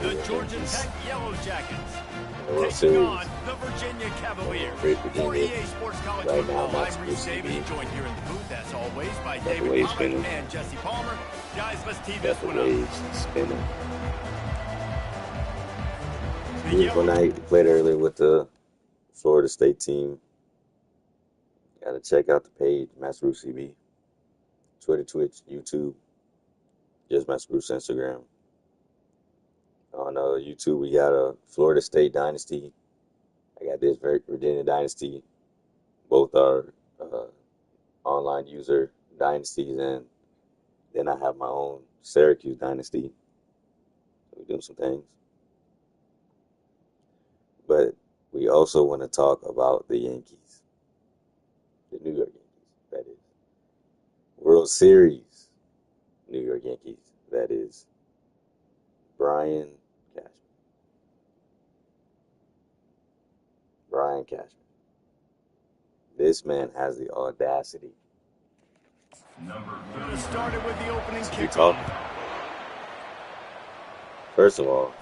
The Georgia Tech Yellow Jackets taking Series. on the Virginia Cavaliers. For EA Sports College Right Football, now, I'm Reese Davis, joined here in the booth, as always, by David waves Pollack spinning. and Jesse Palmer. Guys, let's tee Got this the one up. waves spinning. The Beautiful Yellow night. Played earlier with the Florida State team. Got to check out the page, Master Bruce CB. Twitter, Twitch, YouTube. Just Master Bruce Instagram. On YouTube, we got a Florida State Dynasty. I got this Virginia Dynasty. Both are online user dynasties, and then I have my own Syracuse Dynasty. So we're doing some things. But we also want to talk about the Yankees. The New York Yankees, that is. World Series New York Yankees, that is. Brian Cashman. This man has the audacity. started with the opening We kickoff. talk. First of all,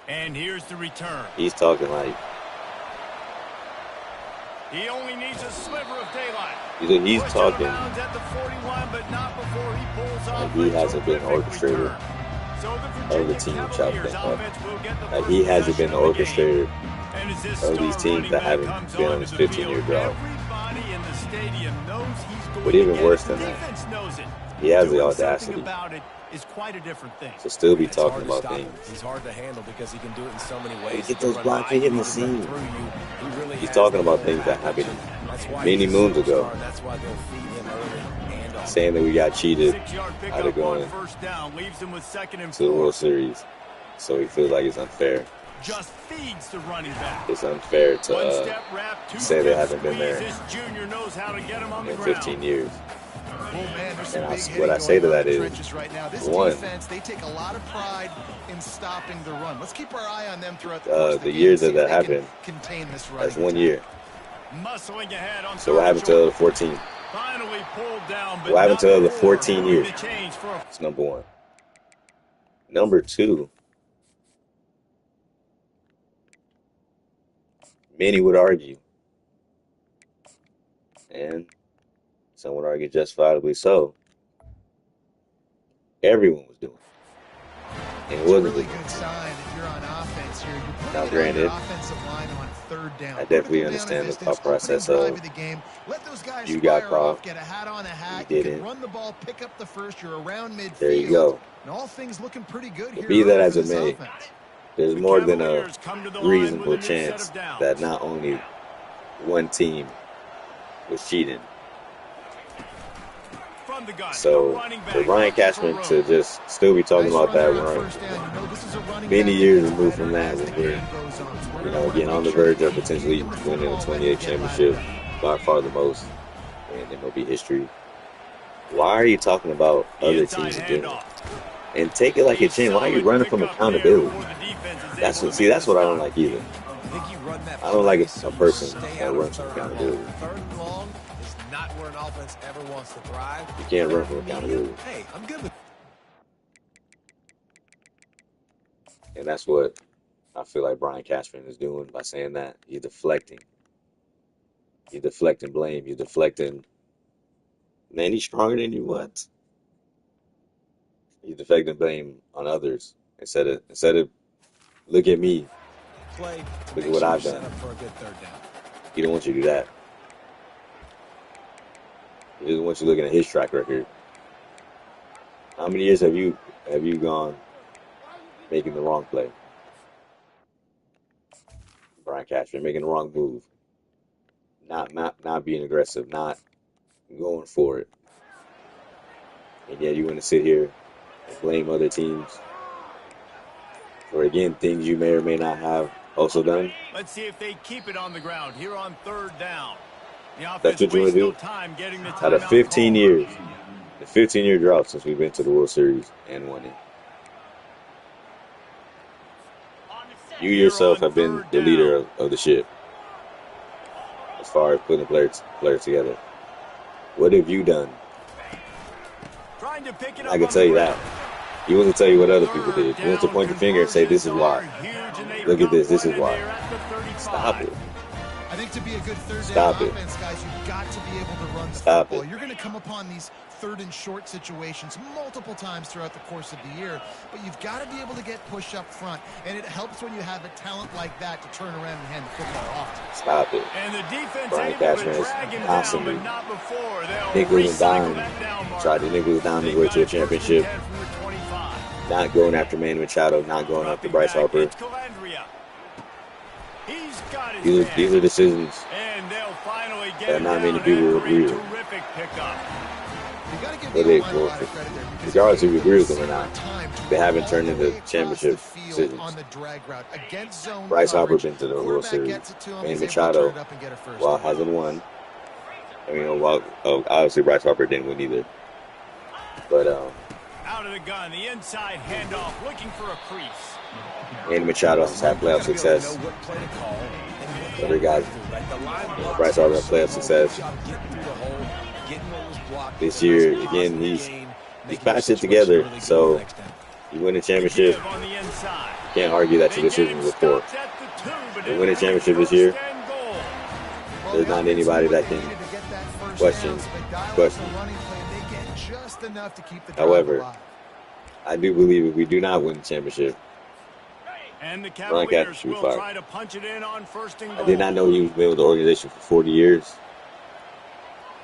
And here's the return. he's talking like He only needs a sliver of daylight. he's Pushed talking out of bounds at the 41, but not before he pulls off he a hasn't been terrific orchestrated return. So the Virginia team Cavaliers chopping up. offense will get the Like first he hasn't been possession of the game. orchestrated And as this of these star teams running that back haven't comes been on onto his the 15-year field, drought. everybody in the stadium knows he's going But to even get worse it. than The that, defense knows it. he has the Doing something audacity about it is quite a different thing. to still be It's hard talking to about stop him. things. He's hard to handle because he can do it in so many ways. Get He can those run blocks, by he hitting you, the he can run seam. through you. He really He's has talking the about whole things that package. happened That's why many he's a moons ago. superstar, and that's why they'll feed him early and often. Saying that we got cheated 6-yard out pickup of going on first down leaves him with second and to the 4. World Series. So he feels like it's unfair. Just feeds the running back. It's unfair One to step wrap, two say they step haven't been squeeze. there This junior knows how to get him on the in ground. 15 years. Oh man, there's some And big what I hitting say to going on that in is, the trenches right now. This one, defense, they take a lot of pride in stopping the run. Let's keep our eye on them throughout the course of the game. years See that if they can happened, contain this that's running 1 attack. year. Muscling ahead on So what happened to the other 14? Finally pulled down, but What happened not to the other before 14 moving years? the chains for a That's number one. Number two, many would argue, and some would argue justifiably so, everyone was doing it. And it It's a wasn't really just good sign if you're on offense here. You're putting Now, it on granted, your offensive line on third down. I definitely Critical down and understand the distance, thought process opening drive of of the game. Let those guys you got fire caught, off, get a hat on a hat. you You can didn't. run the ball, pick up the first. You're around midfield. There you go. And all things looking pretty good But here be that early as for it this may, offense. there's The more than a Cavaliers come to the line reasonable with a new set chance of downs. that not only one team was cheating. From the gun, the So running for back Ryan looking for Cashman to room. just still be talking Nice about run that there on when first down. You know, this is a running many back that years gets removed better from that as when the we're, game goes on. So we're gonna again, on the make sure verge that of we potentially keep the winning a football 28 when we get championship, live. by far the most in MLB history. Why are you talking about The other inside teams doing it? handoff. And take it like A a chain. Why are you solid running from pickup there accountability? before the defense is That's able what. to See, make that's the what I don't stop. like either. I think you run that I don't like play a so you person stay that out of runs from third and long. accountability. Third and long is not where an offense ever wants to thrive. You can't run from Medium, accountability. hey, I'm good with And that's what I feel like Brian Cashman is doing by saying that. He's deflecting. He's deflecting blame. He's deflecting. Man, he's stronger than you. What? He's deflecting blame on others instead of look at me. play to Look make at what sure I've you're set done. up for a good third down. He don't want you to do that. He doesn't want you looking at his track record. How many years have you gone making the wrong play? Brian Cashman making the wrong move, not being aggressive, not going for it, and yet you want to sit here and blame other teams for again things you may or may not have also done. Let's see if they keep it on the ground here on third down. The That's offense what you want wastes to no do. time getting the Out of timeout 15 called. years, the 15-year drought since we've been to the World Series and won it. You Here yourself on have been third the leader down. of the ship as far as putting players together. What have you done? Trying to pick it And up I can on tell the you that. ground. He wants to tell you what other people did. He wants to point the finger and say, this is why. Look at this. This is why. Stop it. I think to be a good third Stop down it. offense, guys, you've got to be able to run the Stop football. it. You're going to come upon these third and short situations multiple times throughout the course of the year, but you've got to be able to get push up front, and it helps when you have a talent like that to turn around and hand the football off. Stop it. And the defense Brian able to Cashman is drag him constantly down, but not before. They'll nickel and recycle dime. that down mark. Tried to nickel down the They've way got to a it first and championship. 10 from the 25. Not going after Manny Machado. Not going after Dropping Bryce back, Harper. it's Calandria. He's got his These are decisions and they'll finally get that him not many down people will after agree a with. terrific pickup. You got to give But the they, O-line a lot of credit there, because regardless if you agree with they've them or taken not, time to they go haven't all turned the into way across championship the field decisions. on the drag route against zone Bryce Harper coverage. been to the World Quarterback Series. gets it to him, Manny he's able to Machado, turn it up and get a first while down. hasn't won. I mean, while obviously Bryce Harper didn't win either. But Out of the gun, the inside handoff, looking for a crease. Manny Machado has had playoff success. Other guys, Bryce Harper had playoff success. This year, again, he's patched it together. So you win a championship. Give on the inside. You can't argue that your They get decision him was poor. stopped at the 2, but They it'll win a be championship this first year. and goal. Well, There's the not offense anybody knew that what they can needed to get that first question- down, so they dial up question. the running play, and they get just enough to keep the drive However, alive. I do believe if we do not win the championship, And the Ryan Cashman Cavaliers should be will fired. try to punch it in on first and I goal. did not know he's been with the organization for 40 years.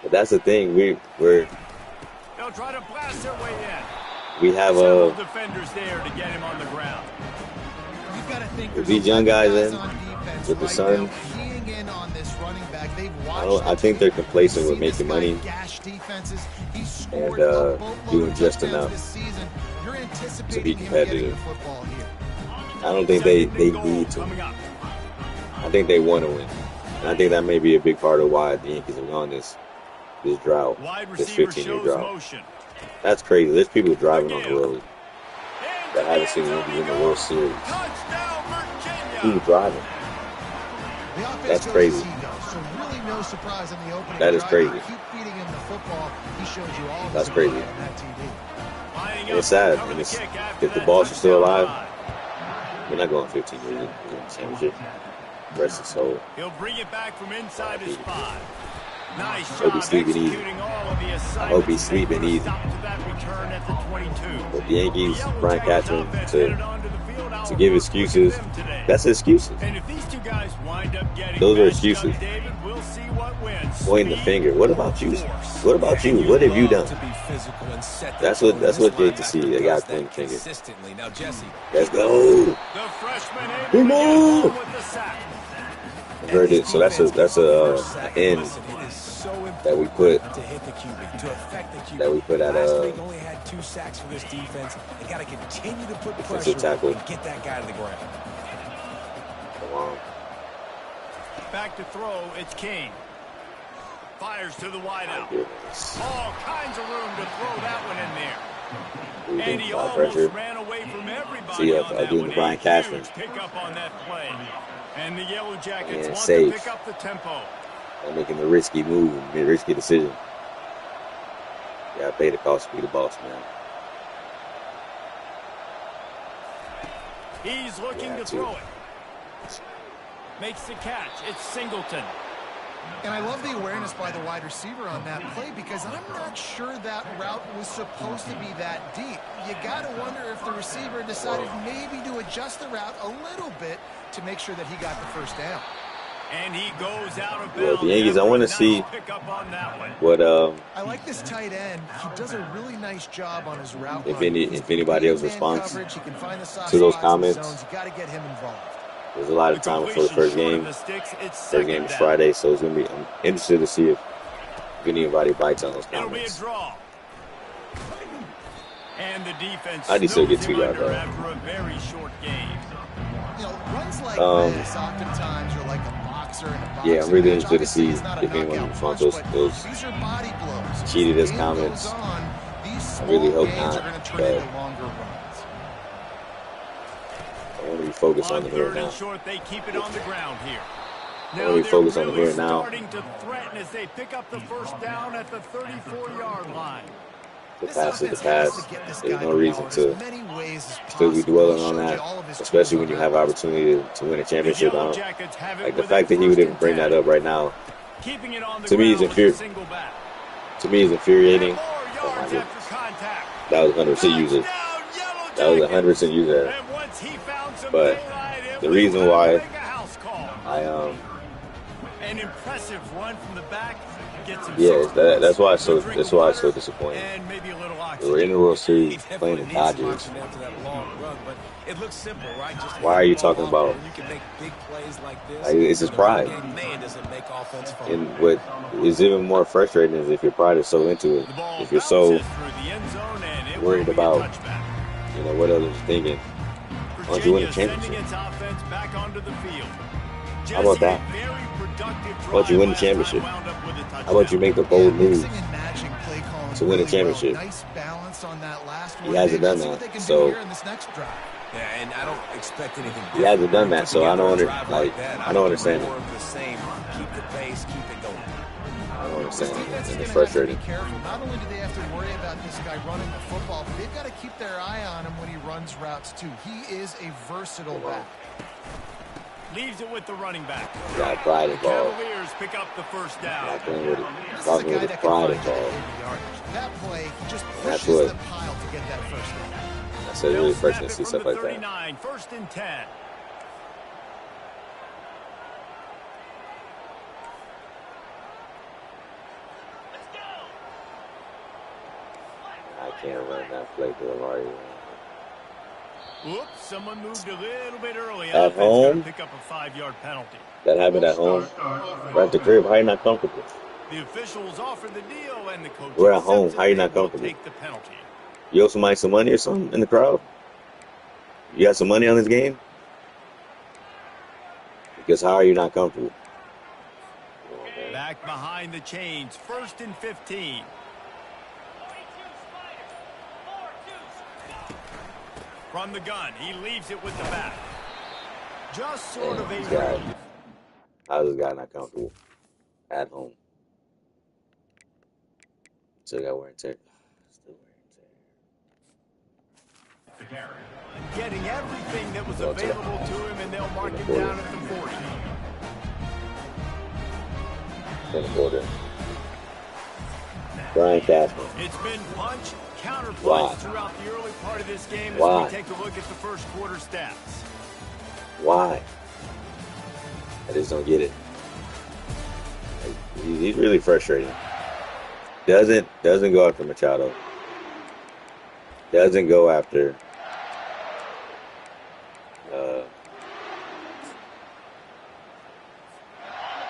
But that's the thing. We're They'll try to blast their way in. we have Several defenders there to get him on the ground. You've got to think with there's these young guys 11 in, on defense with the right Suns, now, keying in on this running back. They've watched I the think they're tape. complacent with They've seen making this money guy gash defenses. He's and scored a boatload doing of just touchdowns enough this season. You're to be anticipating him getting competitive. the football here. I don't think they Second and goal need to. coming up. I think they want to win. And I think that may be a big part of why the Yankees have gone this drought, Wide this receiver 15-year shows drought. motion. That's crazy. There's people driving on the Again. road that haven't seen the Yankees in the World Series. Touchdown, Virginia. Who's driving? The offense That's goes crazy. as he goes, so really no surprise in the opening That is drive. crazy. Keep feeding him the football. He shows you all That's his crazy. ability on that TV. Lining And it's up to sad. cover And the it's, kick after if the that Balls are still touchdown alive, run. we're not going 15 years in the championship. Rest his soul. He'll bring it back from inside his spot. Nice Hope job he's sleeping easy. executing all of the assignments. I hope he's sleeping They put a easy. stop to that return at the 22. But the Yankees, The Brian Yellow Jackets Cashman, offense to headed onto the field. Our give first look at excuses, them today. that's excuses. And if these two guys wind up getting Those are matched excuses. up, David, we'll see what wins. Pointing the Speed finger. What about you? force. What about you? What have you done? To be physical and set That's the what- tone. that's This what you hate to see, linebacker a guy does pointing that finger. consistently. Now, Jesse, Let's go. The freshman able Come to get on. home with the sack. I heard it. So that's an end listen, it is so that we important put to hit the QB, to affect the QB. that we put at Last week only had 2 sacks for this defense. They got to continue to put pressure defensive tackle. and get that guy to the ground. Come on. Back to throw, it's King. Fires to the wideout. Goodness. All kinds of room to throw that one in there. We And did he a lot of almost pressure. ran away from everybody See, on that doing one. the Brian A Cashman. huge pickup on that play. And the Yellow Jackets And want safe. to pick up the tempo. They're making the risky move, the risky decision. You gotta pay the cost to be the boss, man. He's looking Yeah, to too. throw it. Makes the catch. It's Singleton. And I love the awareness by the wide receiver on that play, because I'm not sure that route was supposed to be that deep. You got to wonder if the receiver decided maybe to adjust the route a little bit to make sure that he got the first down. And he goes out of Well, bounds. the Yankees, I wanna Nice see pickup on that one. What I like this tight end. He does a really nice job on his route If running. any- He's if anybody else man responds coverage. He can find the soft to those spots in the comments? zones. You got to get him involved. there's a lot of The time before the completion first short of game. the sticks. It's First second game is down. Friday, so it's gonna be. I'm interested to see if anybody bites on those It'll be a comments. draw. And the defense I need to get snows 2 him yards under out. after a very short game. You know, runs like this oftentimes are like a boxer in a boxing Yeah, I'm really match. interested to see Obviously, it's not a if anyone knockout responds punch, to but those these are body blows. cheated As as the game comments. goes on, these I really small hope gains not, are going to turn but into longer runs. I want to be focused on On the here and third and now. short, they keep it on the ground here. I Now wanna be they're focused on the really here and now. starting to threaten as they pick up the first down at the 34-yard line. The This past is the offense has past. to get this There's guy no the reason ball in to as many ways as still be possible. dwelling He on showed that, you all of his especially tools when you on have that. opportunity to win a The championship Yellow now. Jackets have it Like the with fact it, that he would first even and bring 10. that up right now, Keeping it on the to me, ground is with a single back. to me, is And infuriating. more Oh my yards goodness, after contact. that was 100% user. Touchdown, Yellow That was Jackets. 100% user. And once he found some But daylight, it the was reason time to why make a house call. An impressive run from the back. Gets him 6 that's why points, a drink of water, disappointed. and maybe a little We're in oxygen. the World He Series definitely playing the needs some Dodgers. oxygen after that long run, but it looks simple, right? Just Why are you talking about? when you can make big plays like this. Like, it's his the pride. run game, man, doesn't make offense fun. And what is even more frustrating is if your pride is so into it, The ball if you're so bounces through the end zone, and it worried will be a about, touchback. what others are thinking, why don't you win a Virginia sending championship? its offense back onto the field. How about that? Jesse, a very productive How about you drive win the last time, championship? wound up with a How about you touchdown. make the bold move Mixing and matching play calling to win a really championship? well. Nice balance on that last He one. hasn't Dave. done See what that. they can do So here in this next drive. Yeah, and I don't expect anything different. he hasn't done that. Put So I together don't a drive like that, I don't understand more it. of the same. Keep the pace, keep it going. I don't This understand defense it. is And it's going to have to be frustrating. careful. Not only do they have to worry about this guy running the football, but they've got to keep their eye on him when he runs routes too. He is a versatile back. Leaves it with the running back. Got pride involved. Cavaliers pick up the first down. Not playing with it. This is a Talking guy with his that can pride find you involved. in the yardage. That play, he just That's pushes what- the pile to get that first down. I said, They'll really snap frustrating it to see from stuff the like that. 39, first and 10. I can't run that play to Amari. Whoops, someone moved a little bit early. At Offense gonna home? pick up a 5-yard penalty. That happened at home. Right at the crib. How you not comfortable? The officials offer the deal, and the coach We're at home. accepts it. How you They not will comfortable? Take the penalty. You owe somebody some money or something in the crowd? You got some money on this game? Because how are you not comfortable? Back behind the chains, first and 15. From the gun, he leaves it with the back. Just sort of a This guy, how is this guy not comfortable at home? Still got wear and tear. Still wear and tear. getting everything that was Well, it's available to him, and they'll mark him down at the 40. Second quarter. Brian Cashman. It's been punch, counter Why? punch throughout the early part of this game as Why? we take a look at the first quarter stats. Why? I just don't get it. Like, he's really frustrating. Doesn't go after Machado. Doesn't go after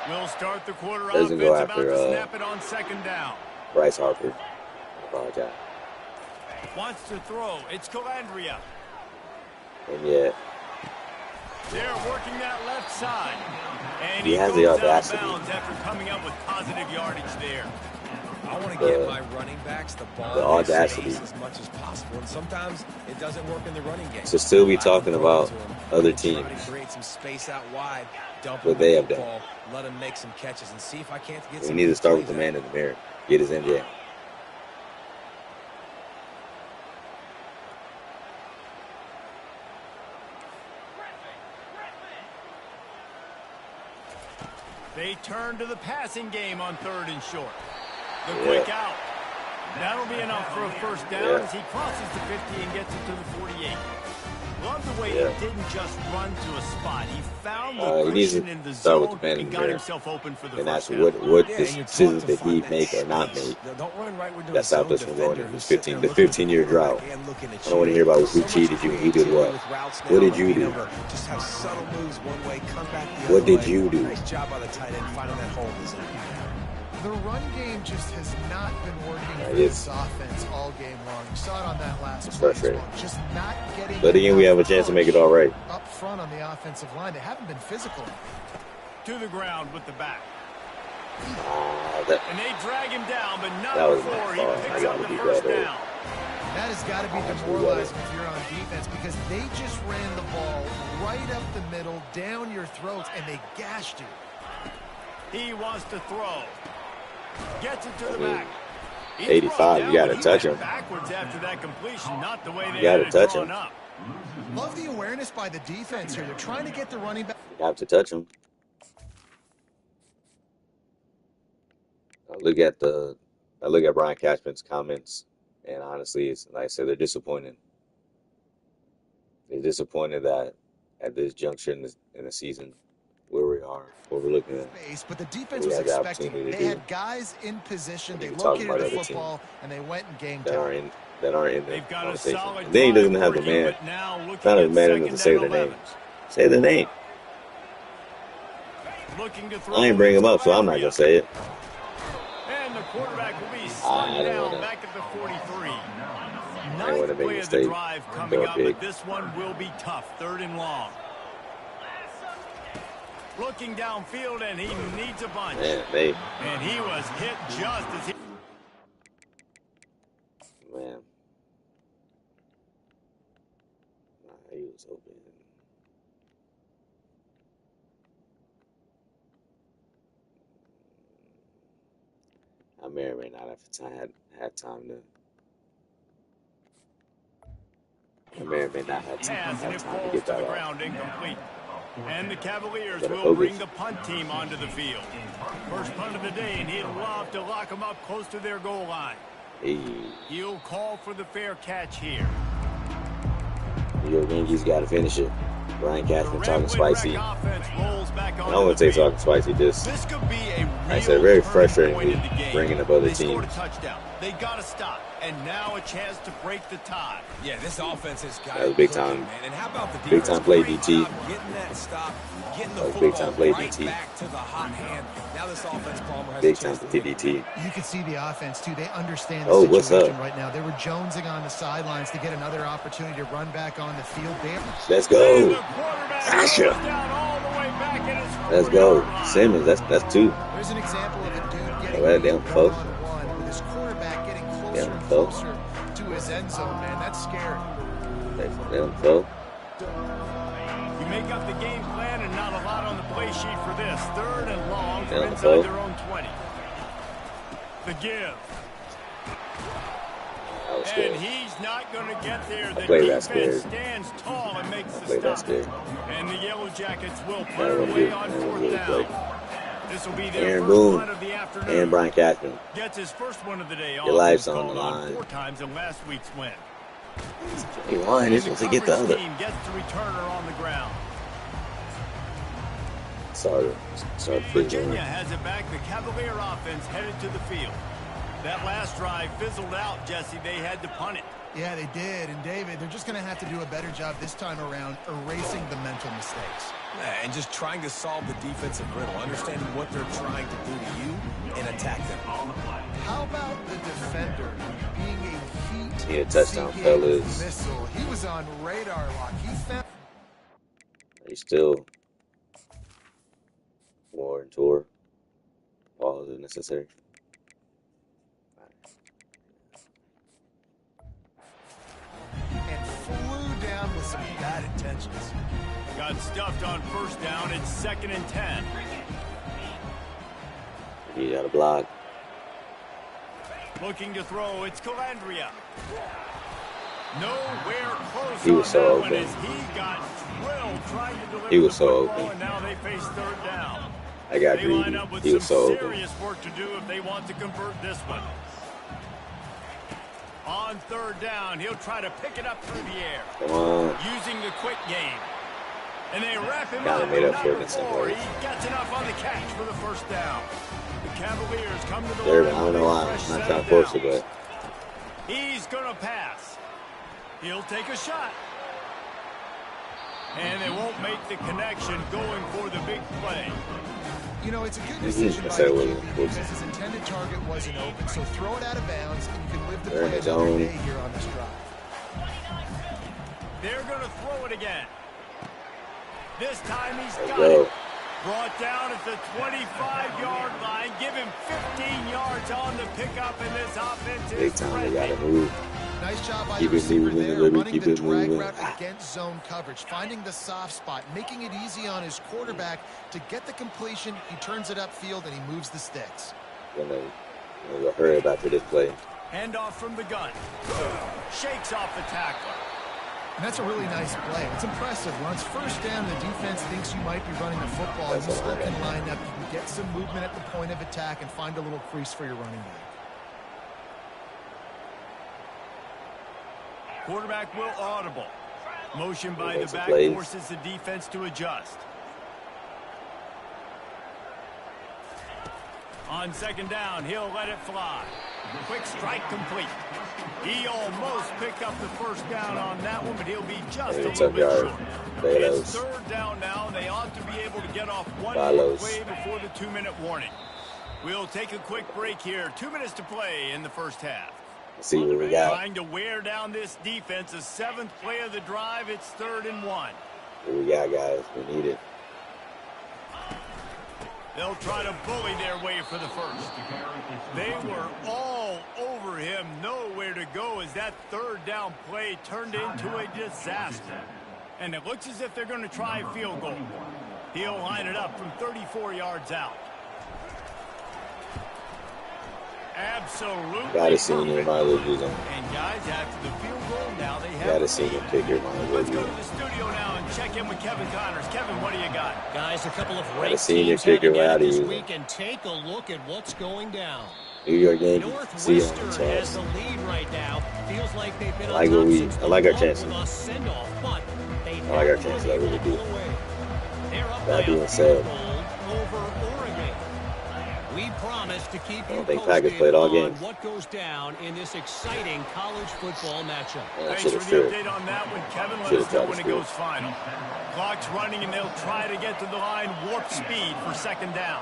We'll start the quarter Doesn't offense go about after, to snap it on second down. Bryce Harper. I apologize. Wants to throw. It's Calandria. And yet They're working that left side. And He he has goes the out of audacity. bounds after coming up with positive yardage there. I want to get my running backs the ball the in their audacity. space as much as possible, and sometimes it doesn't work in the running game. To still be I can talking throw about it to 'em, other try to teams. create some space out wide, dump What him they the have done. football, let him make some catches, and see if I can't get We some need to big start with the plays man in the mirror. Get his NBA. They turn to the passing game on third and short. The Yeah. quick out. That'll be enough for a first down Yeah. as he crosses the 50 and gets it to the 48. Love the way Yeah. he didn't just run to a spot. He found He the needs to cushion in the start with zone the man in and the got mirror. himself open for the And first that's down. what Yeah, and you're decisions taught to that he find that make or not space. make Don't run right where that stopped zone us from going defender into who's this sitting 15 there the looking at 15-year drought. quarterback and looking at I don't want to you. hear about who So much cheated you, who did creativity what. with routes What now, did you being do? able to just have subtle moves one way, come back the What other did way. you do? Nice job by the tight end finding that hole in the zone. The run game just has not been working for It is. this offense all game long. You saw it on that last It's play as frustrating. well. Just not getting But again, we have a enough chance to make it push all right. up front on the offensive line. They haven't been physical. To the ground with the back. That, And they drag him down, but not That was my before he fault. I picks up gotta the do first better. down. That has got to be demoralizing if you're on defense because they just ran the ball right up the middle, down your throats, and they gashed you. He wants to throw. Gets it to the back. He's 85. You got to touch him. Backwards after that completion, not the way they You got to touch him. up. Love the awareness by the defense here. They're trying to get the running back. You have to touch him. I look at Brian Cashman's comments, and honestly, it's like I said, they're disappointed. They're disappointed that at this juncture in the season, where we are, what we're looking at. But the defense was expecting. They had guys in position. They located the football, and they went and game time. That aren't in the They've got conversation. a solid And then he doesn't have the man. Not a man enough to say their name. Say the name. I ain't bring him up, so I'm not gonna say it. And the quarterback will be slung down back at the 43. Ninth play of the drive coming up, but this one will be tough. 3rd and long. Looking downfield, and he needs a bunch. Man, and he was hit just as he... Man. Nah, he was open. I may or may not have had time to. I may or may not have time to get that off. Incomplete. And the Cavaliers will bring the punt team onto the field. First punt of the day, and he'd love to lock them up close to their goal line. Hey. He'll call for the fair catch here. Your Yankees got to finish it. Brian Cashman talking spicy. I don't want to say talking spicy, just this could be a I said very frustrating bringing up other teams. Scored a touchdown. They got to stop, and now a chance to break the tie. Yeah, this offense has got that was big time. Man. And how about the big time play, DT. Getting that stop, getting the that was big time play, right DT. Back to the hot hand. Now this offense, Palmer, has big time for DT. You can see the offense too. They understand the situation right now. They were jonesing on the sidelines to get another opportunity to run back on the field. Let's go, Asher. Let's go, Simmons. That's 2. There's an example of a dude getting one-on-one with his quarterback getting closer and closer to his end zone. Man, that's scary. You make up the game plan and not a lot on the play sheet for this. 3rd and long from inside their own 20. The give. And he's not going to get there. The defense stands tall and makes the stop. And the Yellow Jackets will put it away on 4th down. This will be their first run of the afternoon. And Brian Cashman gets his first one of the day. Your life's on the line. 4 times in last week's win. He won. He's supposed to get the other. Team gets the returner on the ground. Sorry. Virginia has it back. The Cavalier offense headed to the field. That last drive fizzled out, Jesse. They had to punt it. Yeah, they did. And, David, they're just going to have to do a better job this time around erasing the mental mistakes. And just trying to solve the defensive riddle, understanding what they're trying to do to you and attack them. How about the defender being a heat touchdown, fellas. Missile. He was on radar lock. He found... He's still more in tour. Pause is necessary. And flew down with some bad intentions. Got stuffed on 1st down. It's 2nd and 10. He got a block. Looking to throw. It's Calandria. Nowhere close. He was so open. He got drilled trying to deliver. He was so open. And now they face 3rd down. I got greedy. He was so open. Serious work to do if they want to convert this one. On 3rd down, he'll try to pick it up through the air. Come on. Using the quick game. And they wrap him up. Made up for it in some way. He gets enough on the catch for the 1st down. The Cavaliers come to the line. I don't know why. I'm not trying to force it, but he's going to pass. He'll take a shot. And they won't make the connection going for the big play. You know, it's a good decision by the QB because his intended target wasn't open. So throw it out of bounds, and you can live the play another day here on this drive. They're going to throw it again. This time he's got it. Brought down at the 25-yard line. Give him 15 yards on the pickup, and this offense is big time. They got to move. Nice job by the receiver there, running the drag route against zone coverage, finding the soft spot, making it easy on his quarterback to get the completion. He turns it upfield, and he moves the sticks. We'll hurry up after this play. Handoff from the gun. Shakes off the tackler. And that's a really nice play. It's impressive. When it's first down, the defense thinks you might be running the football. You still can line up. You can get some movement at the point of attack and find a little crease for your running back. Quarterback will audible. Motion by the back forces the defense to adjust. On second down, he'll let it fly. Quick strike complete. He almost picked up the first down on that one, but he'll be just a little bit short. It's third down now, and they ought to be able to get off one more play before the 2-minute warning. We'll take a quick break here. 2 minutes to play in the first half. Let's see what we got. Trying to wear down this defense. The 7th play of the drive. It's 3rd and 1. What we got, guys? We need it. They'll try to bully their way for the first. They were all over him. Nowhere to go as that 3rd down play turned into a disaster. And it looks as if they're going to try a field goal. He'll line it up from 34 yards out. Absolutely. Got a senior, might as well use him. And guys, after the field goal, now they have. Got a senior kicker, might as well Let's use go him. to the studio now and check in with Kevin Connors. Kevin, what do you got? Guys, a couple of Got a great senior teams kicker, heading right out in of this you. week, and take a look at what's going down. New York Yankees. See you on the Northwestern has chance. the lead right now. Feels like they've been I like on top what we- since I like our the chances. loss send-off, but they I like our never chances, were I really able to do. pull away. They're up That by being a said, field goal over Oregon. We promise to keep you think Packers posted played all on games. what goes down in this exciting college football matchup. Man, I Thanks should for have the scored. update on that one, Kevin. Let Should've us know tried to when it score. goes final. Clock's running, and they'll try to get to the line warp speed for second down.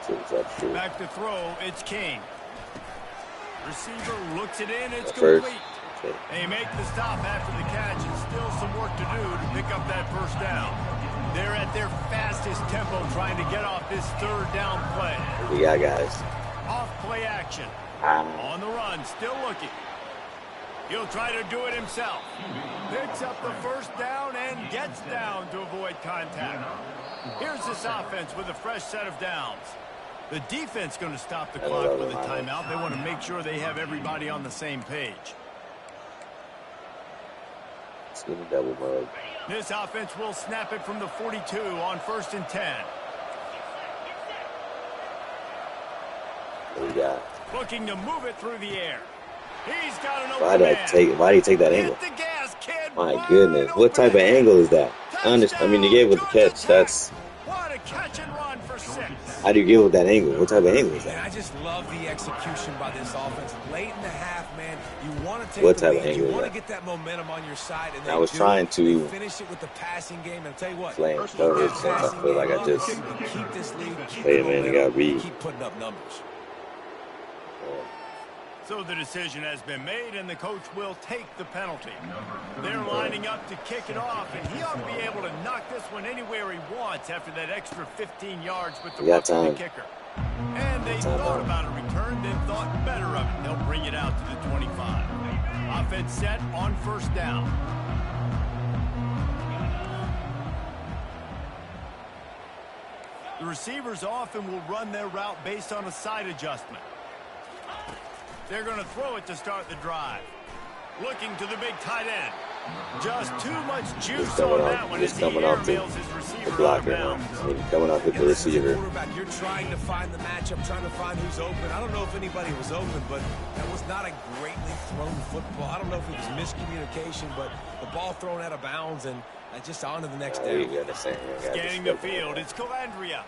Should have tried to shoot. Back to throw, it's King. Receiver looks it in, it's First. complete. Okay. They make the stop after the catch, and still some work to do to pick up that first down. They're at their fastest tempo trying to get off this 3rd down play. What we got, guys? Off play action. On the run, still looking. He'll try to do it himself. Picks up the first down and gets down to avoid contact. Here's this offense with a fresh set of downs. The defense going to stop the clock with a timeout. They want to make sure they have everybody on the same page. Let's give him double mug. This offense will snap it from the 42 on 1st and 10. What we got? Looking to move it through the air. He's got an Why open did man. Why did he take that angle? Hit the gas, kid. My Wide goodness, what type of open. angle is that? I understand. I mean, you gave it with the catch. That's What a catch and run for 6. how do you give it with that angle? What type of angle is And that? I just love the execution by this offense. Late in the half, man, you want to take What the type of lead. angle You is want to that? get that momentum on your side. And I they was do. trying to They finish it with the passing game. And I'll tell you what, flame keep coverage that since I passing feel like game I up, just keep this lead, keep Hey, the man, you momentum, gotta read. keep putting up numbers. So the decision has been made, and the coach will take the penalty. They're lining up to kick it off, and he ought to be able to knock this one anywhere he wants after that extra 15 yards with the We got roughing time. kicker. And they thought about a return, then thought better of it. They'll bring it out to the 25. Offense set on 1st down. The receivers often will run their route based on a side adjustment. They're going to throw it to start the drive. Looking to the big tight end. Just too much juice on that one as he airmails his receiver out of blocker. bounds. I mean, coming off with the This is a receiver. quarterback. You're trying to find the matchup, trying to find who's open. I don't know if anybody was open, but that was not a greatly thrown football. I don't know if it was miscommunication, but the ball thrown out of bounds and just on to the next There you down. go, the same. Scanning the field, it's Calandria.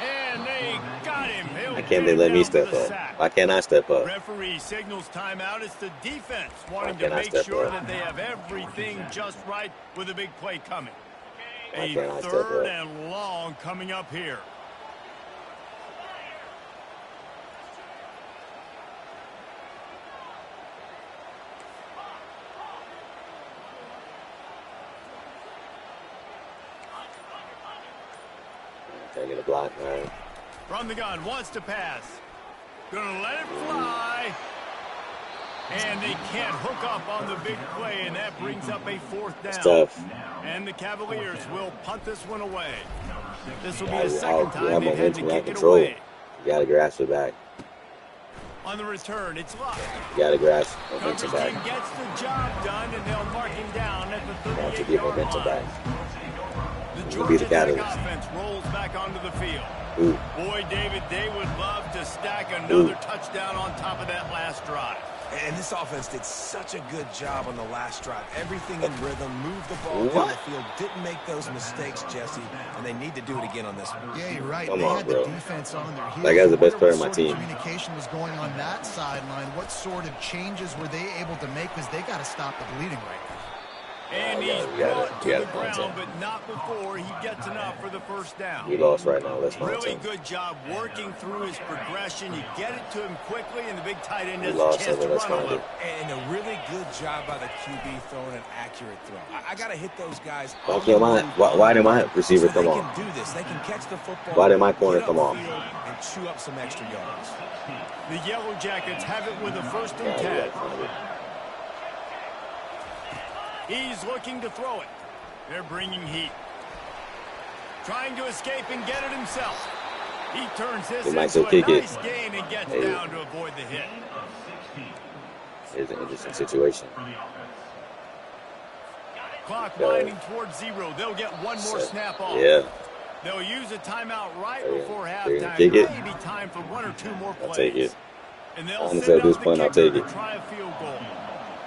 And they got him. Why can't they let me step up? Why can't I step up? Referee signals timeout. It's the defense wanting Why to can't I make step sure up? that they have everything just right with a big play coming. Why A can't I step 3rd up? and long coming up here. Taking a block, all right. From the gun, wants to pass. Gonna let it fly. And they can't hook up on the big play, and that brings up a 4th down. It's tough. And the Cavaliers will punt this one away. This will be the second You have time they've had to momentum, you have kick it control. away. You got to grasp it back. On the return, it's Luck. You got to grasp Coverage momentum team back. gets the job done, and they'll mark him down at the You have to 38-yard get momentum line. back. The You can be Georgia the Tech catalyst. offense rolls back onto the field. Ooh. Boy, David, they would love to stack another touchdown on top of that last drive. And this offense did such a good job on the last drive. Everything in rhythm, moved the ball down the field, didn't make those mistakes, Jesse, and they need to do it again on this one. Yeah, you're right. Come they on, had bro. the defense on their heels. That guy's the best I player wonder on my what sort team. of communication was going on that sideline. What sort of changes were they able to make? Because they got to stop the bleeding right now. And Yeah, he's you gotta- brought to you the gotta ground, contact. but not before he gets enough for the first down. We lost right now. Let's find Really him. good job working through his progression. You get it to him quickly, and the big tight end We has a lost chance him, to let's run a find little. him. And a really good job by the QB throwing an accurate throw. I got to hit those guys. Why did my receiver so come they off? can do this. They can catch the football. Why did my corner get come off? upfield and chew up some extra yards. The Yellow Jackets have it with a first and Yeah, 10. you gotta find it. He's looking to throw it. They're bringing heat. Trying to escape and get it himself. He turns this He might into still a kick it. nice gain and gets Hey. down to avoid the hit. It's an interesting situation. Clock Yeah. winding towards 0. They'll get one more Set. snap off. Yeah, They'll use a timeout right They're before gonna halftime. kick it. Maybe time for one or two more plays. I'll take it. And they'll Honestly, send at this out point, the I'll kicker take to it. try a field goal.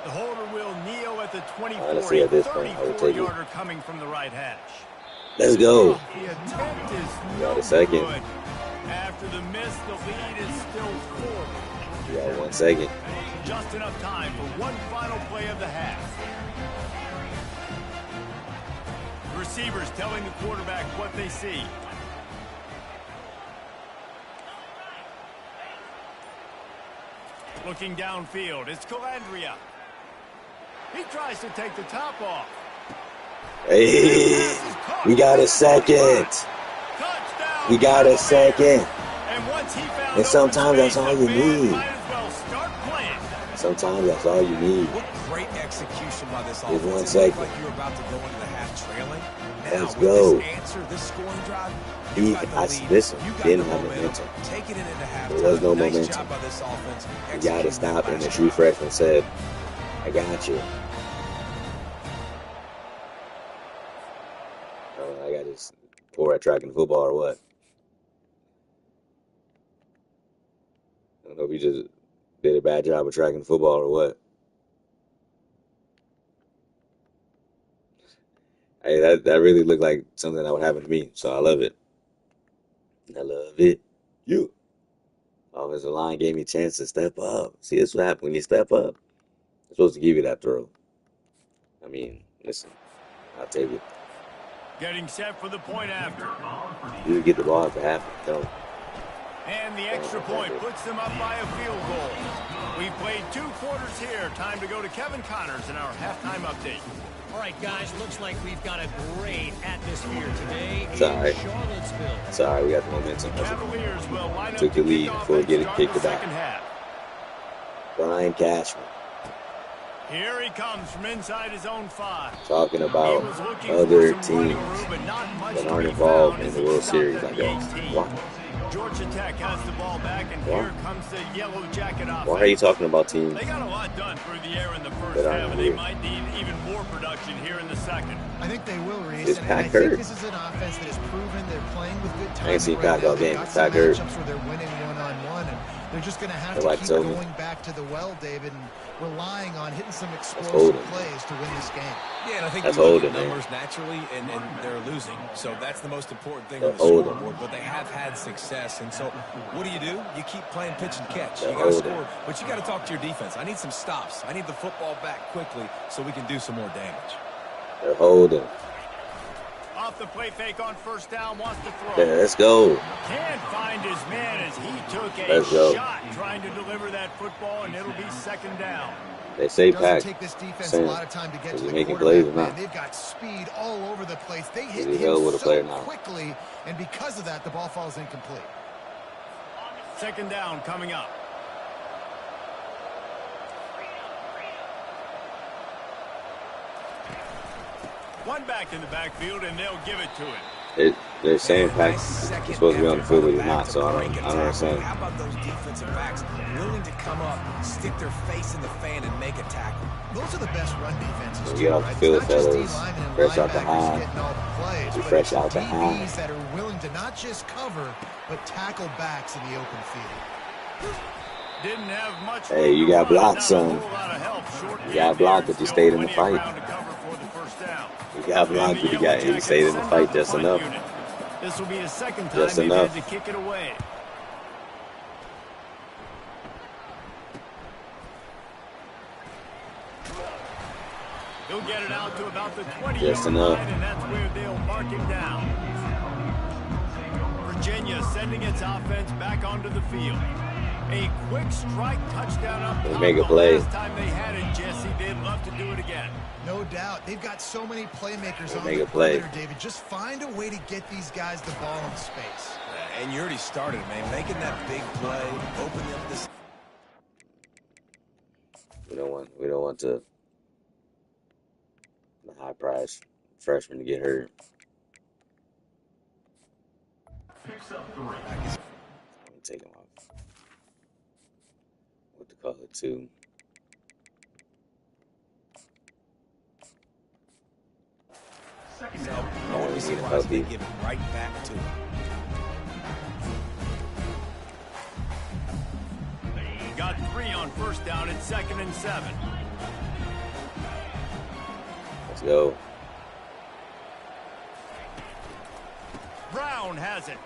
The holder will kneel at the 24. Honestly, at this point, I would take it. 34-yarder coming from the right hash. Let's go. The attempt is got no a second. good. After the miss, the lead is still 4. You got 1 second. Just enough time for one final play of the half. The receivers telling the quarterback what they see. Looking downfield, it's Calandria. He tries to take the top off. Hey, we got a second. Touchdown. We got a second. And once he found And sometimes open that's space, all the you fans need. might as well start playing. Sometimes that's all you need. What great execution by this Give offense. 1 It looked second. like you were about to go into the half trailing. Now, Let's with go. this answer, this scoring drive, He- you got the I- lead. listen, You got didn't the have momentum. momentum. Taking it into halftime. There was no Nice momentum. job by this offense. You got to executing stop. that And the last true drive. freshman said, I got you. I got this poor at track and football or what? I don't know if you just did a bad job of track and football or what. Hey, that really looked like something that would happen to me, so I love it. I love it. You. Offensive line gave me a chance to step up. See, this is what happens when you step up. I'm supposed to give you that throw. I mean, listen, I'll take it. Getting set for the point after. You get the ball at the half. No. And the extra point puts them up by a field goal. We've played 2 quarters here. Time to go to Kevin Connors in our halftime update. All right, guys, looks like we've got a great atmosphere today It's all in right. Charlottesville. Sorry, we got the momentum. Cavaliers will line up Took the to lead kick off before we and get it start kicked the back. second half. Brian Cashman Here he comes from inside his own 5. talking He about was looking other for some running teams room, but not much that to aren't be involved found in as the he World stopped Series. at I the guess. 18. Why? Georgia Tech has the ball back, and here comes the Yellow Jacket offense. Why are you talking about teams They got a lot done through the air in the first that aren't half, and they here? might need even more production here in the second. I think they will, Is Reese. And I Pack think hurt? this is an offense that has proven they're playing with good timing. I ain't seen right Pack now. all They've game. got Is some Pack hurt? matchups where they're winning one-on-one, and they're just going to have They're to like keep Tony. going back to the well, David, and relying on hitting some explosive holding. plays to win this game. Yeah, and I think That's you look at holding, man. numbers naturally, and they're losing. So that's the most important thing They're on the holding. scoreboard. But they have had success. And so what do? You keep playing pitch and catch. They're You got to holding. score. But you got to talk to your defense. I need some stops. I need the football back quickly so we can do some more damage. They're holding. Off the play fake on first down, wants to throw. Yeah, let's go. Can't find his man as he took a Let's go. shot trying to deliver that football, and it'll be second down. They say It doesn't Pack. take this defense Sam, a lot of time to get is to he the making quarterback, plays or man. not? They've got speed all over the place. They hit he him held with a player so now? quickly, and because of that, the ball falls incomplete. Second down coming up. One back in the backfield, and they'll give it to him. They're saying Pack is supposed to be on the field, but he's not. So I don't understand. How about those defensive backs willing to come up, stick their face in the fan, and make a tackle? Those are the best run defenses, Get off the field, fellas. Fresh out the high. Fresh out the high. That are willing to not just cover, but tackle backs in the open field. Didn't have much. Hey, you got blocked, son. You got blocked, but you stayed in the fight. You got blocked, but you stayed in the fight just enough. This will be the second time Just they've enough. had to kick it away. He'll get it out to about the 20-yard line, and that's where they'll mark him down. Virginia sending its offense back onto the field. A quick strike touchdown up top. Make a play. Last time they had it, Jesse, they'd love to do it again. No doubt. They've got so many playmakers on Make the a play. perimeter, David. Just find a way to get these guys the ball in space. And you already started, man. Making that big play, opening up this. We don't want the high price freshman to get hurt. Let me take him off. What to call it too? So, I want to see why they give it right back to him. Got 3 on first down at 2nd and 7. Let's go. Brown has it.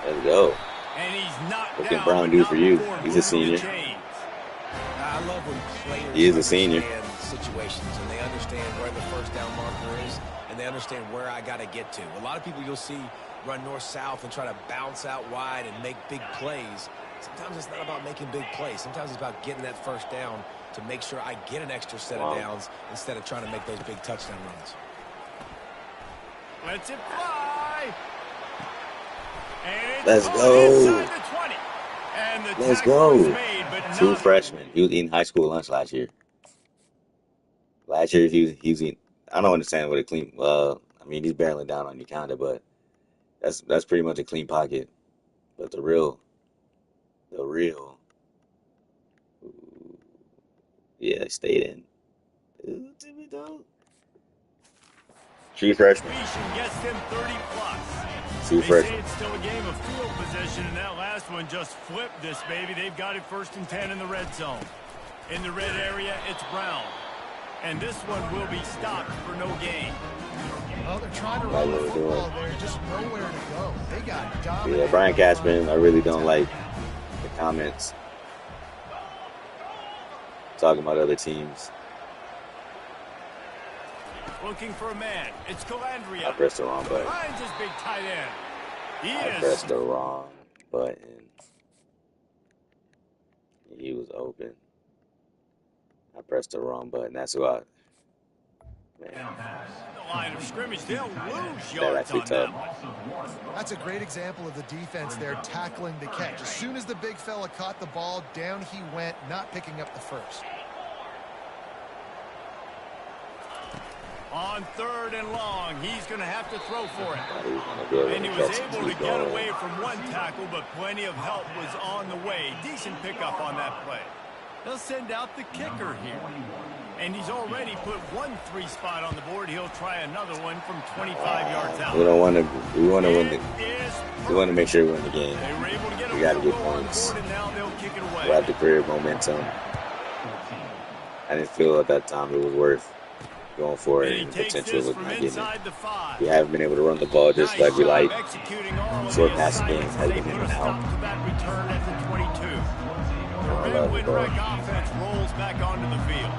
Let's go. And he's knocked What down. can Brown do for you? He's a senior. I love when players He is a senior. understand situations and they understand where the first down marker is and they understand where I got to get to. A lot of people you'll see run north-south and try to bounce out wide and make big plays. Sometimes it's not about making big plays. Sometimes it's about getting that first down to make sure I get an extra set of downs instead of trying to make those big touchdown runs. Lets it fly. And it's Let's go. inside the 20. And the Let's tackle go. was made, but 2 not freshmen. He was eating high school lunch last year. Last year he was eating. I don't understand what a clean. I mean, he's barreling down on you, kinda, but that's pretty much a clean pocket. But the real. Yeah, they stayed in. Ooh, Thibodeau. True freshman. completion gets them 30 plus. True They say freshman. it's still a game of field position, and that last one just flipped this baby. They've got it 1st and 10 in the red zone. In the red area, it's Brown. And this one will be stopped for no gain. Well, they're trying to run the football there, just nowhere to go. They got dominated. Yeah, Brian Cashman, I really don't like the comments talking about other teams. Looking for a man. It's Calandria. I pressed the wrong button. Finds his big tight end. I He pressed is. the wrong button. He was open. I pressed the wrong button. That's why. Man, The line of scrimmage. They'll lose that yards actually on tough. that one. That's a great example of the defense there tackling the catch. As soon as the big fella caught the ball, down he went, not picking up the first. On 3rd and long, he's going to have to throw for it. And he And was able to get away from one tackle, but plenty of help was on the way. Decent pickup on that play. They'll send out the kicker here. And he's already put 1 3 spot on the board. He'll try another one from 25 yards out. We don't want to. We want to win It the. is We want to make sure we win the game. They were able to get We a got to field get goal on the points. board, and now they'll kick it away. We have the career momentum. I didn't feel at that time it was worth going for And it, he and the takes potential this was from not getting it. inside the 5. We haven't been able to run the ball just like we Nice like. job executing all of Short the passing games assignments. has They been in put a and out. stop to that return at the 22. The I Red love Wing it, Wreck bro. offense rolls back onto the field.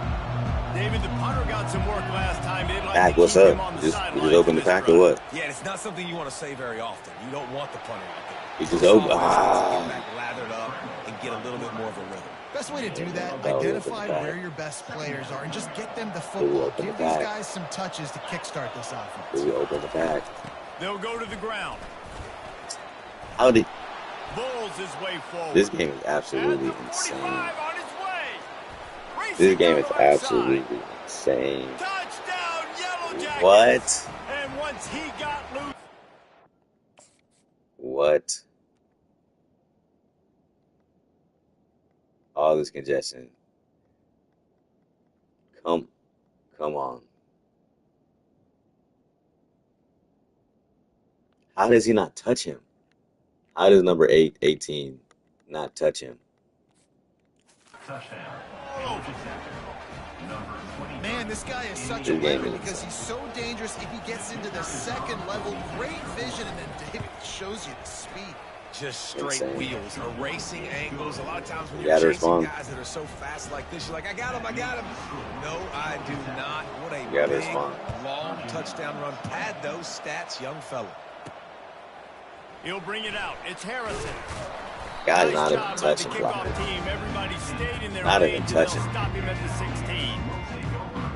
David, the punter got some work last time. They'd like Pack, to what's keep up? him on the You sideline just open for the this pack drive. or what? Yeah, it's not something you want to say very often. You don't want the punter out there. You just This open. offense has to get back lathered up and get a little bit more of a rhythm. Best way to do that, Oh, identify open the back. where your best players are and just get them the Ooh, football. open the Give these back. guys some touches to kickstart this offense. We open the pack. They'll go to the ground. How did Bulls his way forward. this game is At absolutely the insane. 45 on his way. This Racing game down is the right absolutely side. insane. Touchdown, Yellow Jackets. What? And once he got what? All this congestion. Come on. How does he not touch him? How does number 18 not touch him? Man, this guy is such a weapon because he's so dangerous if he gets into the second level. Great vision, and then David shows you the speed. Just straight wheels, erasing angles. A lot of times when You you're gotta chasing respond. guys that are so fast like this, you're like, I got him. No, I do not. What a You gotta big, respond. long touchdown run. Pad those stats, young fella. He'll bring it out. It's Harrison. Guy's Nice not even job by the touching kickoff him. team. Everybody stayed in their Not lane even until touching. stop him at the 16.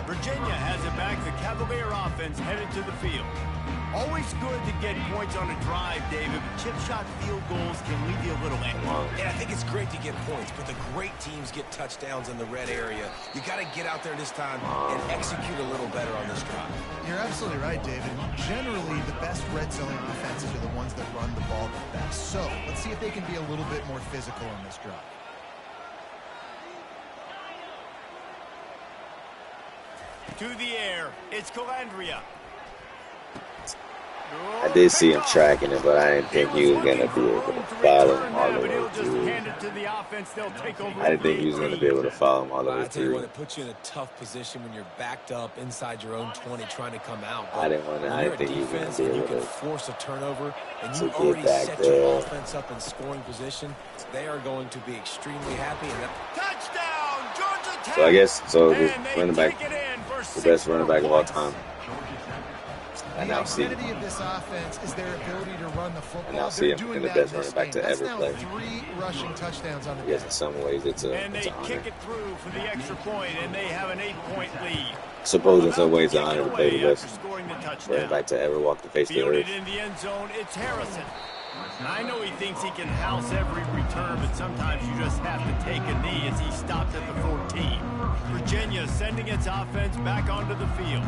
Virginia has it back. The Cavalier offense headed to the field. Always good to get points on a drive, David, but chip shot field goals can leave you a little angry. And I think it's great to get points, but the great teams get touchdowns in the red area. You got to get out there this time and execute a little better on this drive. You're absolutely right, David. Generally, the best red zone offenses are the ones that run the ball the best. So let's see if they can be a little bit more physical on this drive. To the air, it's Calandria. I did see him tracking it, but I didn't think he was going to be able to follow him all the way through. I didn't think he was going to be able to follow him all the way I tell you through. what, it puts you in a tough position when you're backed up inside your own 20 trying to come out. I didn't think he was going to be you able can to. force a turnover, and to you get already back set there. your offense up in scoring position. They are going to be extremely happy. And Touchdown, Georgia Tech. So I guess this And they running back, take it in for the best 6 running more back of all points. time. I The now see identity of this offense is their ability to run the football. I now see They're him doing being the that best in this running back game. to That's ever now play. 3 rushing touchdowns on the I guess day. in some ways it's And an they honor. kick it through for the extra point, and they have an 8-point lead. I suppose in some About ways it's to an kick honor it to play the away after best scoring the running touchdown. back to ever walk the face of the Fielded earth. in the end zone, it's Harrison. I know he thinks he can house every return, but sometimes you just have to take a knee as he stops at the 14. Virginia sending its offense back onto the field.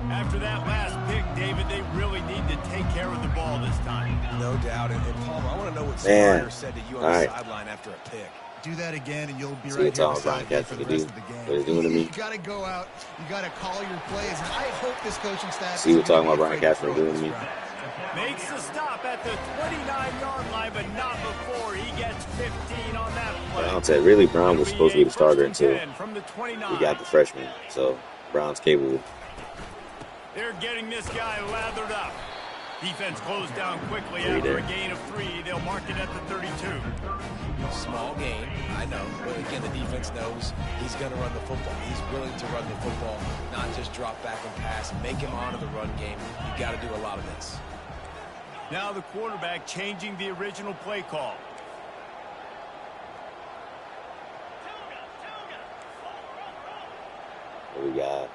After that last pick, David, they really need to take care of the ball this time. no doubt. And Palmer, I want to know what Man. Snyder said to you on All the right. sideline after a pick. Do that again, and you'll be See right what here Tom beside Brown me for the can rest do. of the game. What he's doing to me. You got to go out. You got to call your plays. And I hope this coaching staff See what is gonna talking about be Brian afraid to Cashman throw doing to this me. route. Makes the stop at the 29-yard line, but not before he gets 15 on that play. I'll tell you, really, Brown was It'll supposed to be the a starter first and until 10 from the 29. we got the freshman. So Brown's capable. They're getting this guy lathered up. Defense closed down quickly Three after there. a gain of 3. They'll mark it at the 32. Small gain, I know. But again, the defense knows he's going to run the football. He's willing to run the football, not just drop back and pass. Make him honor the run game. You got to do a lot of this. Now the quarterback changing the original play call. What we got?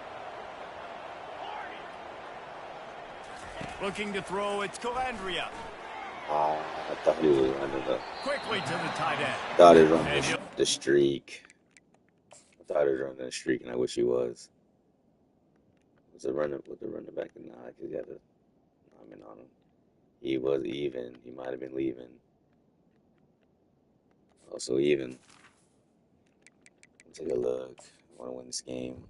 Looking to throw, it's Calandria. I thought he was running Quickly to the tight end. thought he was running And he'll- the streak. I thought he was running the streak, and I wish he was. Was it running with the running back? Nah, because he had a lineman on him. He was even. He might have been leaving. Also even. Let's take a look. I want to win this game.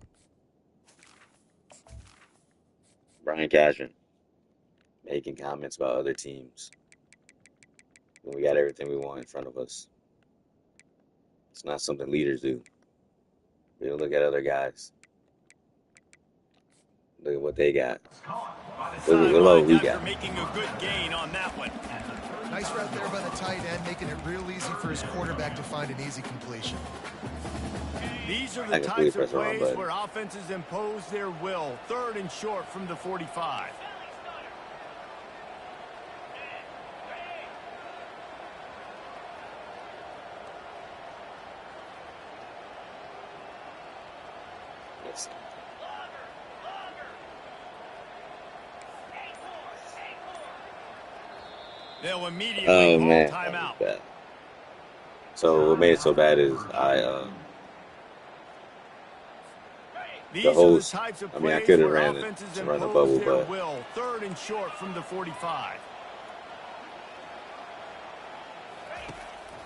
Brian Cashman making comments about other teams when we got everything we want in front of us. It's not something leaders do. We don't look at other guys. Look at what they got. Look at what we got. Making a good gain on that one. Nice route there by the tight end, making it real easy for his quarterback to find an easy completion. These are I the completely types of pressed the wrong plays button. where offenses impose their will. 3rd and short from the 45. Yes. They'll immediately Oh call man, timeout. that was bad. So what made it so bad is These the host. are the types of I mean, I plays could have where ran it offenses to run the impose bubble, their but will. 3rd and short from the 45.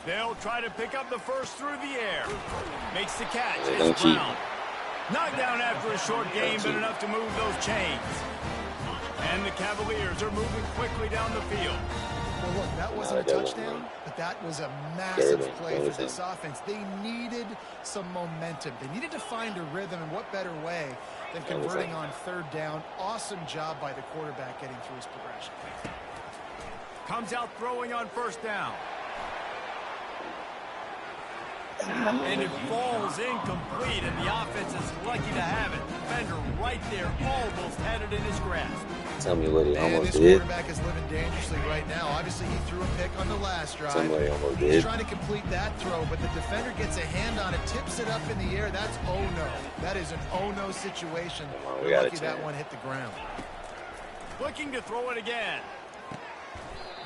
They'll try to pick up the first through the air. Makes the catch. Hey, It's don't cheat. Brown. Knocked down after a short game, but enough to move those chains. And the Cavaliers are moving quickly down the field. Well, look, that wasn't a touchdown, but that was a massive play for this offense. They needed some momentum. They needed to find a rhythm, and what better way than converting on third down. Awesome job by the quarterback getting through his progression. Comes out throwing on first down. And it falls incomplete, and the offense is lucky to have it. Defender right there, almost had it in his grasp. Tell me what he almost this did. quarterback is living dangerously right now. Obviously, he threw a pick on the last drive. Tell me what he almost He's did. trying to complete that throw, but the defender gets a hand on it, tips it up in the air. That's oh-no. That is an oh-no situation. Come on, we got lucky a that chance. one hit the ground. Looking to throw it again.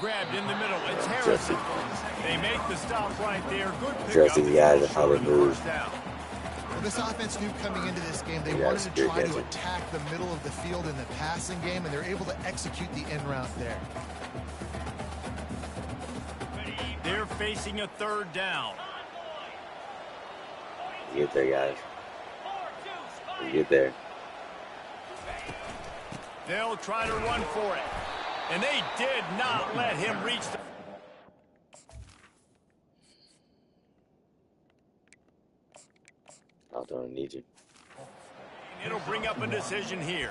Grabbed in the middle. It's Harrison. They make the stop right there. Good pickup. Trusting the guys and how they move. First down. Well, this offense knew coming into this game they wanted to try to attack the middle of the field in the passing game, and they're able to execute the in route there. They're facing a third down. You get there, guys. You get there. They'll try to run for it. And they did not let him reach the... I don't need you. It'll bring up a decision here.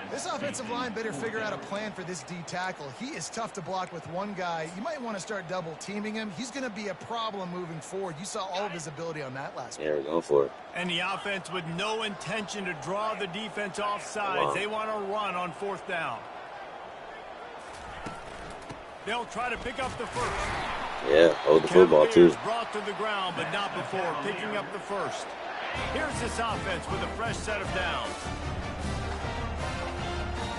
This offensive line better figure out a plan for this D tackle. He is tough to block with one guy. You might want to start double teaming him. He's going to be a problem moving forward. You saw all of his ability on that last play. Yeah, we're going for it. And the offense with no intention to draw the defense off sides. They want to run on fourth down. They'll try to pick up the first. Yeah, hold the football too. Brought to the ground, but not before picking up the first. Here's this offense with a fresh set of downs.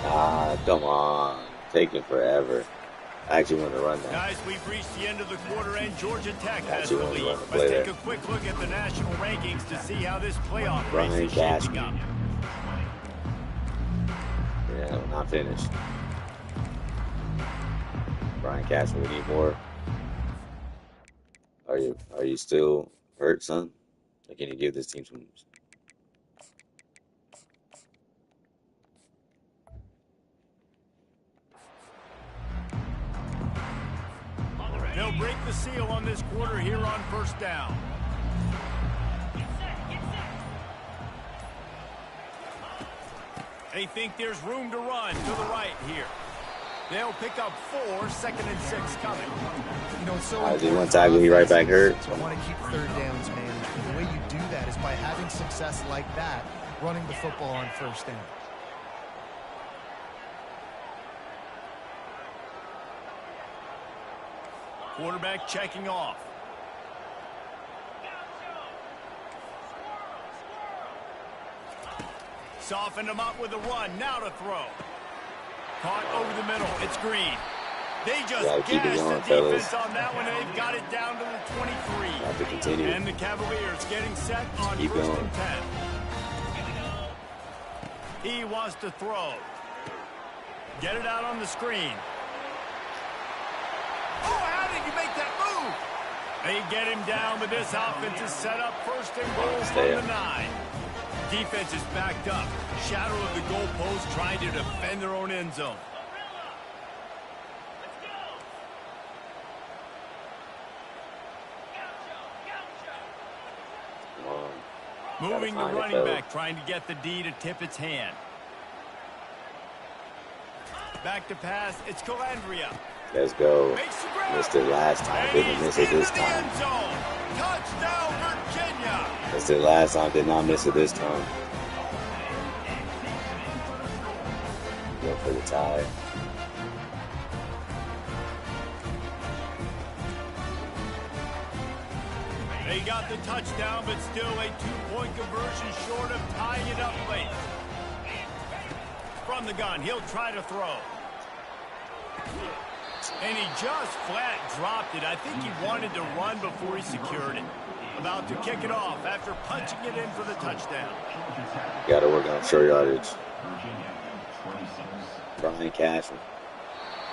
Ah, come on. Taking forever. I actually want to run that. Guys, we've reached the end of the quarter, and Georgia Tech has Actually the want to lead. run the play Let's take there. a quick look at the national rankings to see how this playoff race Brian is shaping Cashman. up. Yeah, I'm not finished. Brian Cashman, we need more. Are you still hurt, son? Or can you give this team some? They'll break the seal on this quarter here on first down. They think there's room to run to the right here. They'll pick up 4, 2nd and 6 coming. You know, it's so I do one tackle, he right back hurt. You want to keep third downs managed. And the way you do that is by having success like that, running the football on first down. Quarterback checking off. Softened him up with a run. Now to throw. Caught over the middle. It's Green. They just keep it gashed going, the defense fellas. on that one. They've got it down to the 23. Have to continue. And the Cavaliers getting set on Keep first going. and 10. He wants to throw. Get it out on the screen. Oh, how did you make that move? They get him down, but this offense is set up first and goal from the 9. Defense is backed up. Shadow of the goalpost trying to defend their own end zone. Come on. Moving the Gotta find it, running though. back, trying to get the D to tip its hand. Back to pass. It's Calandria. Let's go. Makes the grab. Missed it last time. And Didn't he's miss it this into the time. end zone. Touchdown, Virginia. Missed it last time. Did not miss it this time. Go for the tie. They got the touchdown, but still a 2-point conversion short of tying it up late. From the gun, he'll try to throw. And he just flat dropped it. I think he wanted to run before he secured it. About to kick it off after punching it in for the touchdown. Got to work on short yardage. Brian Cashman.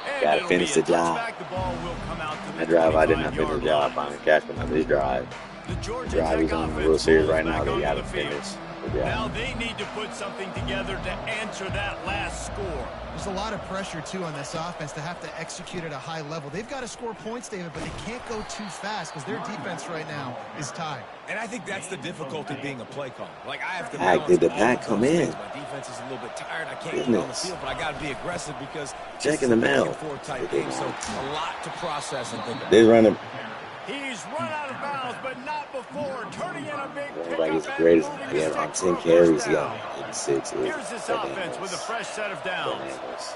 And Gotta it'll be finish a the job. touchback. The ball will come out to the That drive, I did not finish 25-yard the job. line. Finding Cashman on this drive. The The Georgia drive Tech he's on the offense World Series rolls right now. back They onto gotta the field. finish the Now job. they need to put something together to answer that last score. There's a lot of pressure, too, on this offense to have to execute at a high level. They've got to score points, David, but they can't go too fast because their defense right now is tied. And I think that's the difficulty being a play call. Like, I have to Pack, balance did the all pack of come those in? things. My defense is a little bit tired. I can't get on the Goodness. field, but I got to be aggressive because this Check is in the a back mail. and forth type game, so a lot to process and think about. They run him. He's run out of bounds, but not before. Turning in a big Running back is pickup the and greatest. moving He the had on sticks 10 for a carries. first He down. got 86. Here's this offense with a fresh set of downs. Bananas.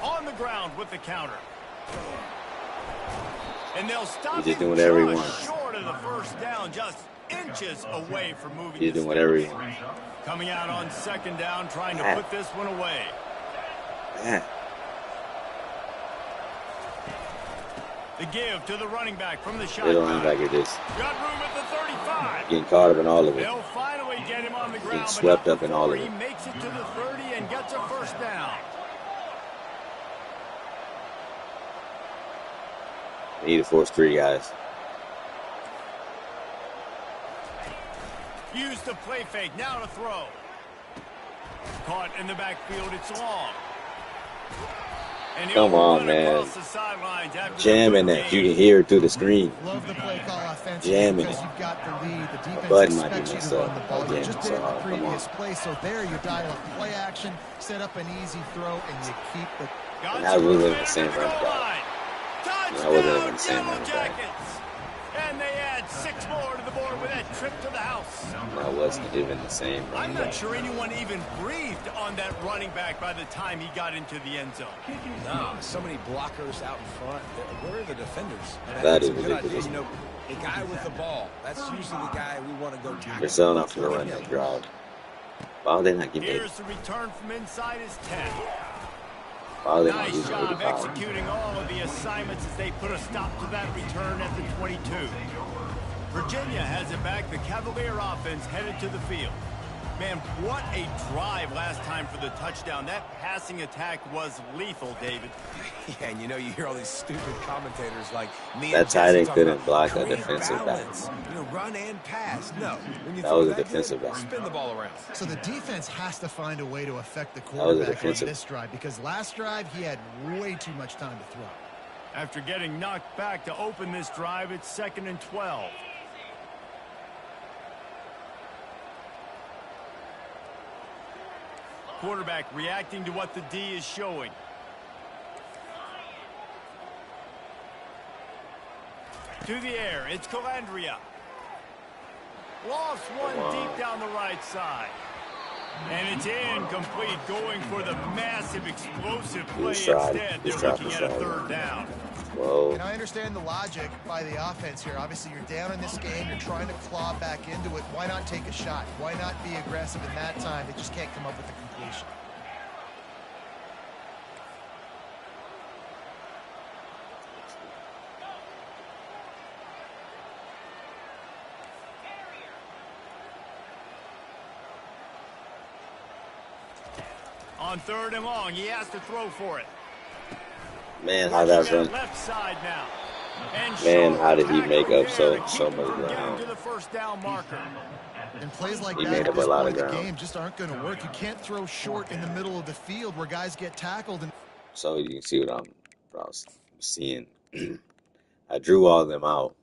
On the ground with the counter. And they'll stop He's just him doing whatever he just wants. short of the first down, just inches away from moving He's the doing whatever he sticks. wants. Coming out on second down, trying to Ah. put this one away. Man. The give to the running back from the They don't run shotgun. back at this. Got room at the 35. Getting caught up in all of it. They'll finally get him on the ground, but swept not up in all before of he it. makes it to the 30 and gets a first down. They need to force 3 guys. Use the play fake, now to throw. Caught in the backfield, it's long. And he'll Come on, run man. across the sidelines after Jamming the that. You can hear it through the screen. Love the play call offensively Jamming because it. you've got the lead. The defense button might be expects you messed to up. run the ball. You Jamming just so did it in the hard. Come on. previous play, so there you dial up play action, set up an easy throw, and you keep the... Got I wasn't some in the same to the goal running back. line. I wasn't in the same Touchdown, Yellow running back. Jackets. And they add 6 more to the board with that trip to the house. I wasn't even the same I'm running not back. sure anyone even breathed on that running back by the time he got into the end zone. No, so many blockers out in front. Where are the defenders? And That that's is a good idea. ridiculous. You know, the guy with the ball, that's usually the guy we want to go tackle. They're selling out for the run that drive. Why would they not give it? Here's the return from inside his 10. Why would they not Nice use it job 85? executing all of the assignments as they put a stop to that return at the 22. Virginia has it back. The Cavalier offense headed to the field. Man, what a drive last time for the touchdown. That passing attack was lethal, David. Yeah, and you know, you hear all these stupid commentators like me. That and tight Jesse end talking couldn't about block a create defensive back. balance. You know, run and pass. No, when you That throw was a that good, defensive back. spin the ball around. So the defense has to find a way to affect the was a quarterback on defensive. this drive because last drive he had way too much time to throw. After getting knocked back to open this drive, it's 2nd and 12. Quarterback reacting to what the D is showing. To the air, it's Calandria. Lost one deep down the right side. And it's incomplete, going for the massive explosive play instead. They're looking at a 3rd down. Whoa. And I understand the logic by the offense here. Obviously, you're down in this game. You're trying to claw back into it. Why not take a shot? Why not be aggressive in that time? They just can't come up with the completion. On 3rd and long, he has to throw for it. Man, how that Rushing run. that left side now. And Man, short how did he tackle make up there so to keep much him from getting ground? to the 1st down marker. And plays like He that made at up a this lot point of of the ground. game just aren't going to work. You can't throw short in the middle of the field where guys get tackled. And So you can see what I was seeing. I drew all of them out.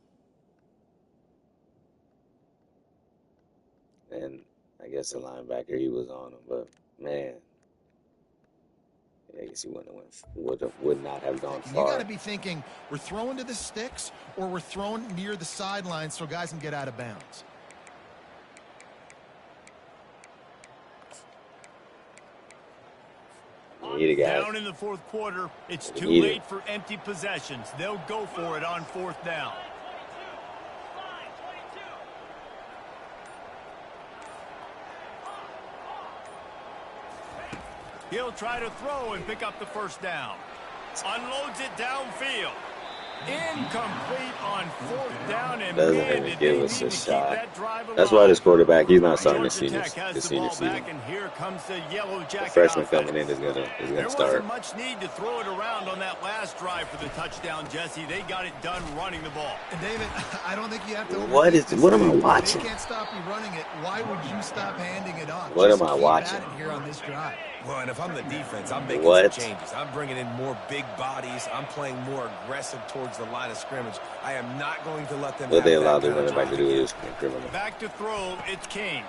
And I guess the linebacker, he was on him. But, man, I guess he would not have gone you got far. to be thinking, we're throwing to the sticks or we're throwing near the sidelines so guys can get out of bounds. You need a guy. Down in the 4th quarter, it's too Need it. late for empty possessions. They'll go for it on 4th down. He'll try to throw and pick up the 1st down. Unloads it downfield. Incomplete on 4th down, and Doesn't man, even did give they us need a to keep shot. that drive alive. That's why this quarterback, he's not starting Georgia his Tech has senior the ball season. back, and here comes the Yellow The Jacket freshman offense. coming in is gonna There start. wasn't much need to throw it around on that last drive for the touchdown, Jesse. They got it done running the ball. And David, I don't think you have to What overthink this. what am I If watching? they can't stop you running it, why would you stop handing it off? What Just am I keep watching? at it here on this drive. Well, and if I'm the defense, I'm making What? some changes. I'm bringing in more big bodies. I'm playing more aggressive towards the line of scrimmage. I am not going to let them What have they that allowed their kind of running back to drive do again. is criminal. Back to throw, it's King.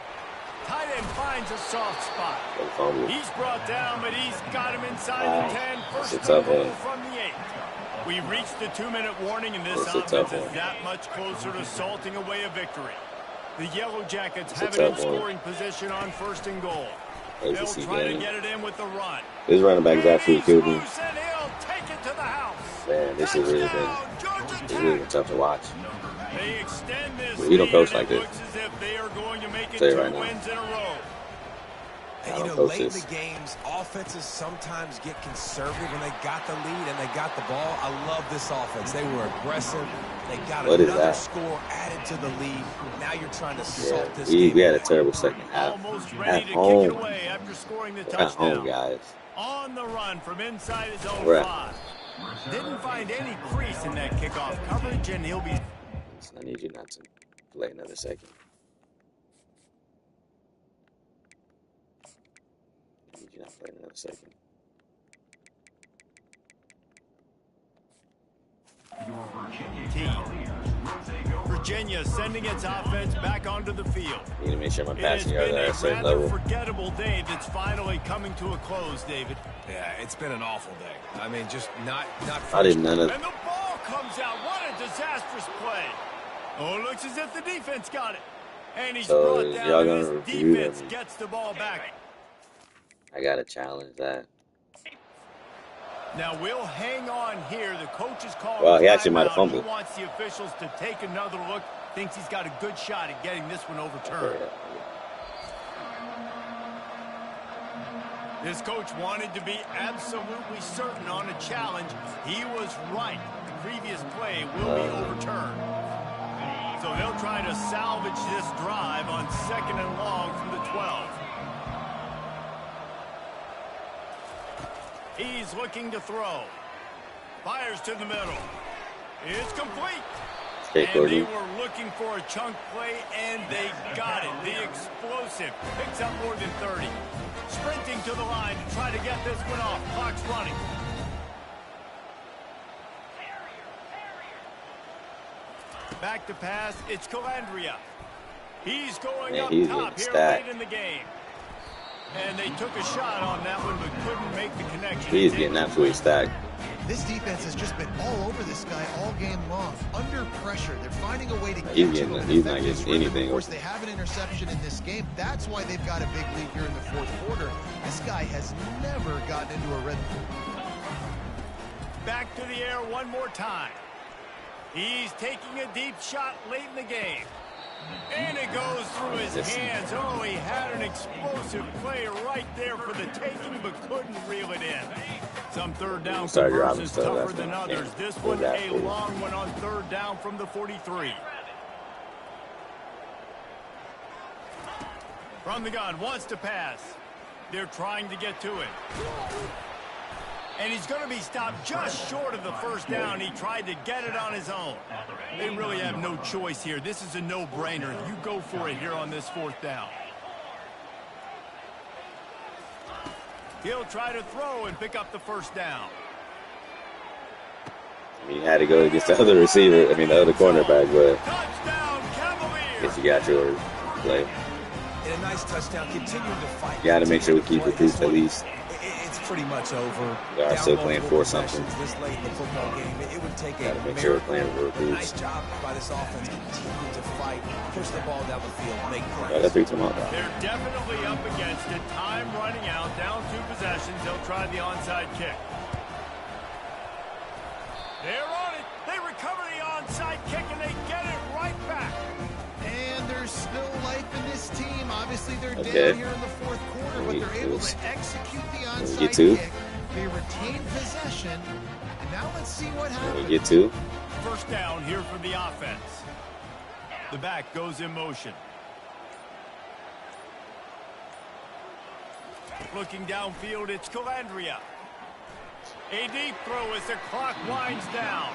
Tight end finds a soft spot. Fumble. He's brought down, but he's got him inside the 10. First That's a and tough goal one. from the 8. We reached the 2-minute warning, and this That's a tough offense is one. that much closer to salting away a victory. The Yellow Jackets That's a have it in tough one. scoring position on 1st and goal. ACC They'll try to game. get it in with the run. This running back is And absolutely he's killed me. loose, and he'll take it to the house. Man, this has really been Touchdown, Georgia it's really been Tech. tough to watch. They extend this We don't lead, coach and like it this. looks as if they are going to make it Say it 2 right now. wins in a row. And, you know, late in the games, offenses sometimes get conservative when they got the lead and they got the ball. I love this offense. They were aggressive. They got What is another that? score added to the lead. Now you're trying to salt this We game had a away. terrible second half. Almost At ready to kick it home. away after scoring the At touchdown. home, guys. On the run from inside his own We're at 5. Didn't find any crease in that kickoff coverage, and he'll be... I need you not to play another second. I need you not to play another second. Virginia sending its offense back onto the field. Need to make sure my It has passing yards been are a at a certain rather level. forgettable day that's finally coming to a close, David. Yeah, it's been an awful day. I mean, just not I did none of And the ball comes out. What a disastrous play. Oh, it looks as if the defense got it. And he's So, brought is down, y'all and gonna his review defense them? gets the ball back. I gotta challenge that. Now, we'll hang on here. The coach is calling Well, he actually might have timeout. fumbled. He wants the officials to take another look. Thinks he's got a good shot at getting this one overturned. This coach wanted to be absolutely certain on a challenge. He was right. The previous play will be overturned. So they'll try to salvage this drive on 2nd and long from the 12. He's looking to throw. Fires to the middle. It's complete. And they were looking for a chunk play, and they got it. The explosive picks up more than 30. Sprinting to the line to try to get this one off. Clock's running. Back to pass. It's Calandria. He's going up top here late in the game. And they took a shot on that one, but couldn't make the connection. He's getting absolutely stacked. This defense has just been all over this guy all game long. Under pressure, they're finding a way to get He's to him. not getting anything. Of course, they have an interception in this game. That's why they've got a big lead here in the 4th quarter. This guy has never gotten into a rhythm. Back to the air one more time. He's taking a deep shot late in the game. And it goes through his hands. Oh, he had an explosive play right there for the taking, but couldn't reel it in. Some 3rd down conversions tougher than others. This one a long one on 3rd down from the 43. From the gun, wants to pass. They're trying to get to it. And he's going to be stopped just short of the 1st down. He tried to get it on his own. They really have no choice here. This is a no-brainer. You go for it here on this 4th down. He'll try to throw and pick up the 1st down. He had to go against the other receiver, the other cornerback, but Touchdown, Cavaliers! I guess you got your play. And a nice touchdown, continuing to fight. You got to make sure we keep the Cougs at least. It's pretty much over. We are still playing for something. This late in the football game, it would take Gotta a make sure we're playing miracle. for Nice Cougs. job by this offense, continue to fight, push the ball down the field, make I plays. got 3 tomorrow. They're definitely up against it. Time running out. Down 2 possessions. They'll try the onside kick. They're on it. They recover the onside kick, and they get it right back. And there's still life in this team. Obviously, they're down here in the 4th quarter, but they're able to execute the onside kick. They retain possession, And now let's see what Can happens. we get two? First down here for the offense. The back goes in motion. Looking downfield, it's Calandria. A deep throw as the clock winds down.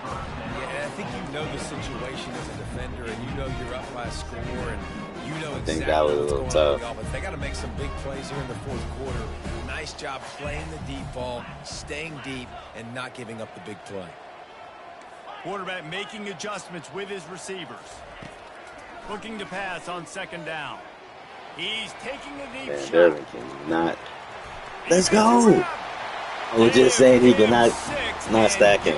Yeah, I think you know the situation as a defender, and you know you're up by a score, and you know I think exactly that was a what's little going on with tough. the offense. They got to make some big plays here in the fourth quarter. Nice job playing the deep ball, staying deep, and not giving up the big play. Quarterback making adjustments with his receivers. Looking to pass on second down. He's taking a deep Man, shot. Durbin cannot. Let's go. I was just saying he cannot not stack him.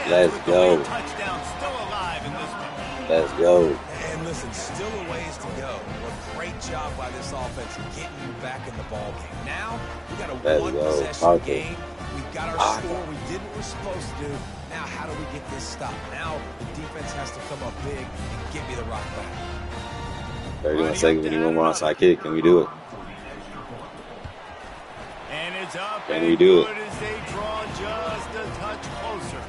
Let's go. Touchdown still alive in this one. Let's go. And listen, still a ways to go. But great job by this offense getting you back in the ball game. Now, we got a one-possession game. We've got our score. We did what we're supposed to do. Now, how do we get this stopped? Now, the defense has to come up big and give me the rock back. 31 seconds. We need one more onside kick. Can we do it? And it's up. Can we do it? Good as they draw just a touch closer.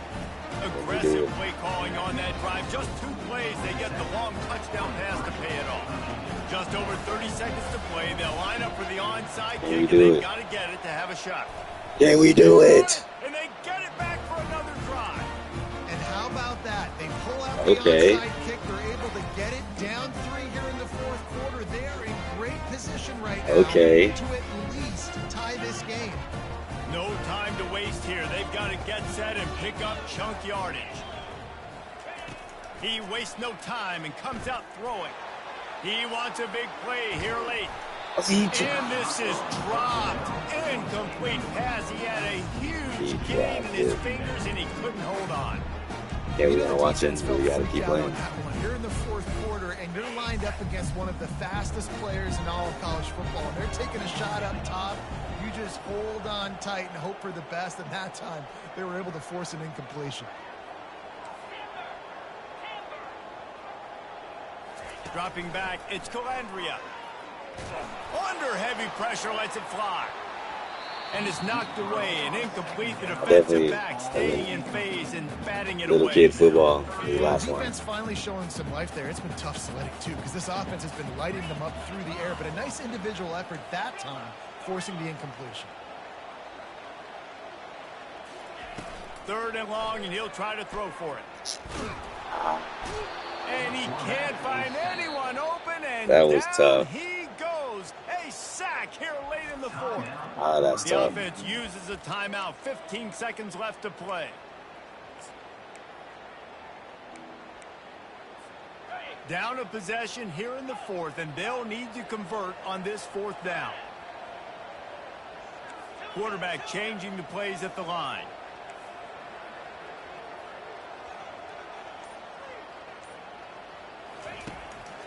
Aggressive play calling on that drive. Just 2 plays, they get the long touchdown pass to pay it off. Just over 30 seconds to play. They'll line up for the onside kick, and they've got to get it to have a shot. Can we do it? And they get it back for another drive. And how about that? They pull out the onside kick. They're able to get it down 3 here in the fourth quarter. They're in great position right now to at least tie this game. No time to waste here. They've got to get set and pick up chunk yardage. He wastes no time and comes out throwing. He wants a big play here late. And this is dropped. Incomplete pass. He had a huge gain in his fingers, and he couldn't hold on. Yeah, we gotta watch it. We gotta keep playing. You're in the fourth quarter, and you're lined up against one of the fastest players in all of college football, and they're taking a shot up top. You just hold on tight and hope for the best, and that time they were able to force an incompletion. Dropping back, it's Calandria. Under heavy pressure, lets it fly. And it's knocked away and incomplete. The defensive back staying in phase and batting it away. Little kid football, the last one. Defense finally showing some life there. It's been tough sledding, too, because this offense has been lighting them up through the air. But a nice individual effort that time, forcing the incompletion. 3rd and long, and he'll try to throw for it. And he can't find anyone open, and that was down tough. He goes. A sack here late in the fourth. That's the tough. offense uses a timeout. 15 seconds left to play. Down a possession here in the fourth, and they'll need to convert on this 4th down. Quarterback changing the plays at the line.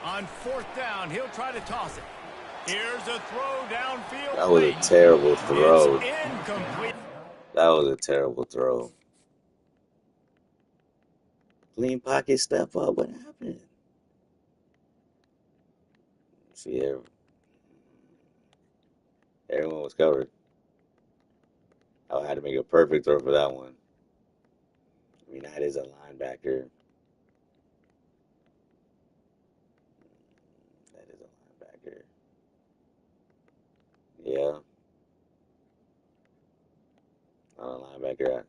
On 4th down, he'll try to toss it. Here's a throw downfield. That was a terrible throw. It's incomplete. That was a terrible throw. Clean pocket, step up. What happened? See, everyone was covered. I had to make a perfect throw for that one. I mean, that is a linebacker. Yeah. On a linebacker.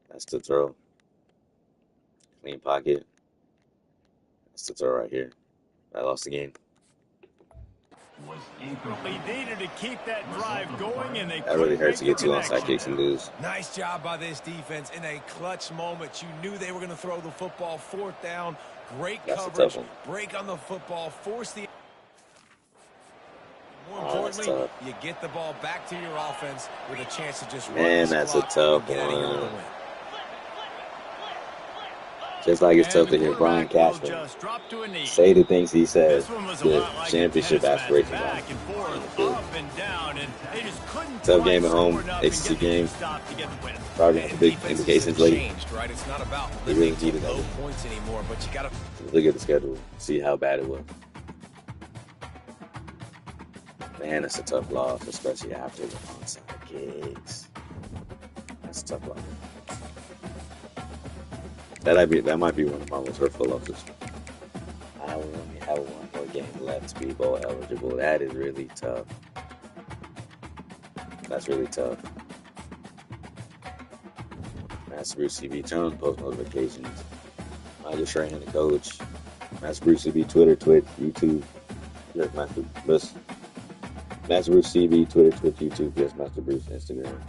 That's the throw. Clean pocket. That's the throw right here. I lost the game. They needed to keep that drive going, and they that really hurts to get 2 onside kicks and lose. Nice job by this defense in a clutch moment. You knew they were going to throw the football. 4th down. Great coverage. Break on the football. Force the... More importantly, you get the ball back to your offense with a chance to just run that's a tough one. Just like it's tough to hear Brian Cashman say the things he says with championship aspirations on. Tough game at home, ACC game. Probably have big implications late. They really needed that. Look at the schedule, see how bad it was. Man, it's a tough loss, especially after the onside kicks. That's a tough loss. That might be one of my most hurtful losses. I only have one more game left to be bowl eligible. That is really tough. That's really tough. Master Bruce CB, turn on post notifications. Just right-handed coach. Master Bruce CB, Twitter, Twitch, YouTube. Yes, Master Bruce CB, Twitter, Twitch, YouTube. Yes, Master Bruce, Instagram.